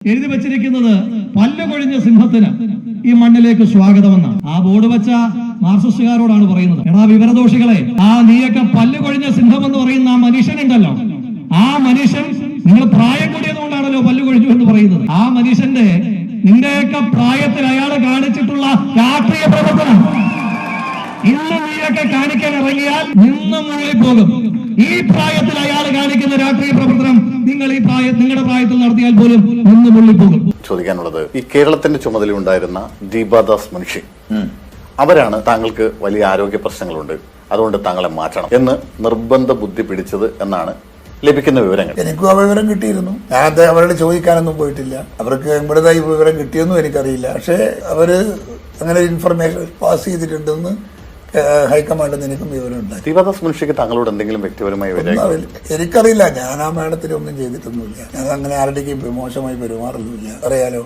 എഴുതി വെച്ചിരിക്കുന്നത് പല്ല് കൊഴിഞ്ഞ സിംഹത്തിന് ഈ മണ്ണിലേക്ക് സ്വാഗതമെന്ന്. ആ ബോർഡ് വെച്ച മാർക്സിസ്റ്റുകാരോടാണ് പറയുന്നത്, എടാ വിവരദോഷികളെ, നീയൊക്കെ പല്ല് കൊഴിഞ്ഞ സിംഹം എന്ന് പറയുന്ന ആ മനുഷ്യനുണ്ടല്ലോ, ആ മനുഷ്യൻ നിങ്ങൾ പ്രായം കൂടിയതുകൊണ്ടാണല്ലോ പല്ല് കൊഴിഞ്ഞു എന്ന് പറയുന്നത്. ആ മനുഷ്യന്റെ നിന്റെയൊക്കെ പ്രായത്തിൽ അയാൾ കാണിച്ചിട്ടുള്ള രാഷ്ട്രീയ പ്രവർത്തനം ഇന്ന് നീയൊക്കെ കാണിക്കാൻ ഇറങ്ങിയാൽ നിന്നും മുഴുകിപ്പോകും. ഈ പ്രായത്തിൽ അയാൾ കാണിക്കുന്ന രാഷ്ട്രീയ പ്രവർത്തനം നിങ്ങളുടെ പ്രായത്തിൽ നടത്തിയാൽ പോലും നിന്നും മുള്ളിപ്പോകും. ചോദിക്കാനുള്ളത്, ഈ കേരളത്തിന്റെ ചുമതല ഉണ്ടായിരുന്ന ദീപാദാസ് മുൻഷി അവരാണ് താങ്കൾക്ക് വലിയ ആരോഗ്യ പ്രശ്നങ്ങളുണ്ട്, അതുകൊണ്ട് താങ്കളെ മാറ്റണം എന്ന് നിർബന്ധ ബുദ്ധി പിടിച്ചത് എന്നാണ് ലഭിക്കുന്ന വിവരങ്ങൾ. എനിക്കും ആ വിവരം കിട്ടിയിരുന്നു. ഞാൻ അവരോട് ചോദിക്കാനൊന്നും പോയിട്ടില്ല. അവർക്ക് എവിടുത്തെ ഈ വിവരം കിട്ടിയെന്നും എനിക്കറിയില്ല. പക്ഷേ അവര് അങ്ങനെ ഇൻഫർമേഷൻ പാസ് ചെയ്തിട്ടുണ്ടെന്ന് ഹൈക്കമാൻഡിൽ എനിക്കും വിവരം ഉണ്ടായി. ദീപാദാസ് മുൻഷിക്ക് താങ്കളോട് എന്തെങ്കിലും വ്യക്തിപരമായി എനിക്കറിയില്ല. ഞാൻ ആ മേഡത്തിന് ഒന്നും ചെയ്തിട്ടൊന്നുമില്ല. ഞാൻ അങ്ങനെ ആരുടെയും മോശമായി പെരുമാറുന്നില്ല. അറിയാലോ,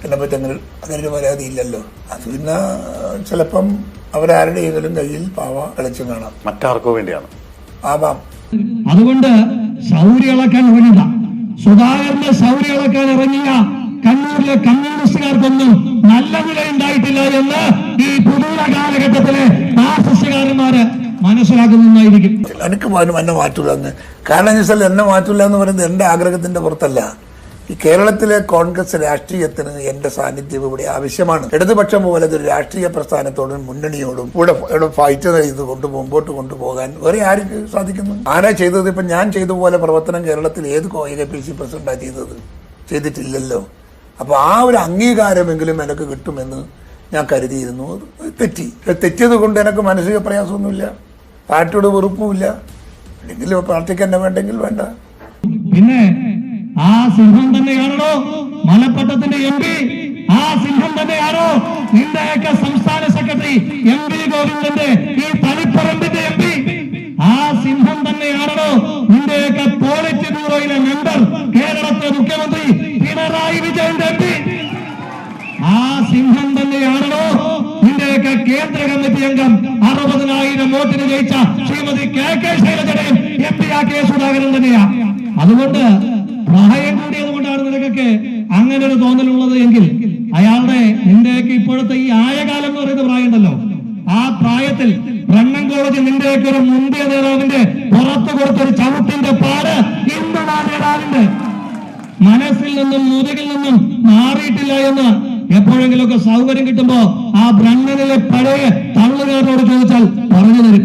എന്നെ പറ്റി അങ്ങനെ ഒരു പരാതി ഇല്ലല്ലോ. അത് പിന്നെ ചിലപ്പം അവരാരുടെയെങ്കിലും കയ്യിൽ പാവ കളിച്ചു കാണാം, മറ്റാർക്കോ വേണ്ടിയാണ് ആവാം. അതുകൊണ്ട് ശൗര്യ ഇളക്കാൻ ഇറങ്ങില്ല, സുധാകരന്റെ ശൗര്യ ഇളക്കാൻ ഇറങ്ങിയ കണ്ണൂരിലെ കമ്മ്യൂണിസ്റ്റുകാർക്കൊന്നും നല്ല നിലയുണ്ടായിട്ടില്ല എന്ന് ഈ പുതിയ കാലഘട്ടത്തിലെ മാർക്സിസ്റ്റുകാരന്മാര് മനസ്സിലാക്കുന്നതായിരിക്കും. എനിക്ക് എന്നെ മാറ്റൂലെന്ന്. കാരണം വെച്ചാൽ എന്നെ മാറ്റൂല എന്ന് പറയുന്നത് എന്റെ ആഗ്രഹത്തിന്റെ പുറത്തല്ല. ഈ കേരളത്തിലെ കോൺഗ്രസ് രാഷ്ട്രീയത്തിന് എന്റെ സാന്നിധ്യം ഇവിടെ ആവശ്യമാണ്. ഇടതുപക്ഷം പോലെ ഒരു രാഷ്ട്രീയ പ്രസ്ഥാനത്തോടും മുന്നണിയോടും ഇവിടെ ഫൈറ്റ് ചെയ്തുകൊണ്ട് മുമ്പോട്ട് കൊണ്ടുപോകാൻ വേറെ ആർക്ക് സാധിക്കുന്നു? ആരാ ചെയ്തത്? ഇപ്പൊ ഞാൻ ചെയ്ത പോലെ പ്രവർത്തനം കേരളത്തിൽ ഏത് KPC പ്രസിഡന്റാ ചെയ്തത്? ചെയ്തിട്ടില്ലല്ലോ. അപ്പൊ ആ ഒരു അംഗീകാരമെങ്കിലും എനിക്ക് കിട്ടുമെന്ന് ഞാൻ കരുതിയിരുന്നു. തെറ്റിയത് കൊണ്ട് എനിക്ക് മാനസിക പ്രയാസമൊന്നുമില്ല, പാർട്ടിയോട് വെറുപ്പുമില്ല. അല്ലെങ്കിൽ പാർട്ടിക്ക് എന്നെ വേണ്ടെങ്കിൽ വേണ്ട. പിന്നെ ആ സിംഹം തന്നെയാണോ മലപ്പട്ടത്തിന്റെ MP? ആ സിംഹം തന്നെയാണോ നിന്റെയൊക്കെ സംസ്ഥാന സെക്രട്ടറി MP ഗോവിന്ദന്റെ ഈ തളിപ്പറമ്പിന്റെ MP? ആ സിംഹം തന്നെയാണോ നിന്റെയൊക്കെ പോളിറ്റ് ബ്യൂറോയിലെ മെമ്പർ കേരളത്തിലെ മുഖ്യമന്ത്രി പിണറായി വിജയന്റെ MP? ആ സിംഹം തന്നെയാണോ നിന്റെയൊക്കെ കേന്ദ്ര കമ്മിറ്റി അംഗം 60,000 വോട്ടിന് ജയിച്ച Shrimati KK ശൈലജയുടെയും MP K Sudhakaran തന്നെയാ. അതുകൊണ്ട് പ്രായം കൂടിയത് കൊണ്ടാണ് നിനക്കൊക്കെ അങ്ങനെ ഒരു തോന്നലുള്ളത് എങ്കിൽ നിന്റെയൊക്കെ ഇപ്പോഴത്തെ ഈ ആയകാലം എന്ന് പറയുന്ന പ്രായം ഉണ്ടല്ലോ, ആ പ്രായത്തിൽ ബ്രണ്ണൻ കോളേജ് നിന്റെയൊക്കെ ഒരു മുന്തിയ നേതാവിന്റെ പുറത്തു കൊടുത്തൊരു ചവിട്ടിന്റെ പാട് ഇന്നും ആ നേതാവിന്റെ മനസ്സിൽ നിന്നും മുതുകിൽ നിന്നും മാറിയിട്ടില്ല എന്ന് എപ്പോഴെങ്കിലുമൊക്കെ സൗകര്യം കിട്ടുമ്പോ ആ ബ്രണ്ണനിലെ പഴയ തള്ളുകാരോട് ചോദിച്ചാൽ പറഞ്ഞു തരും.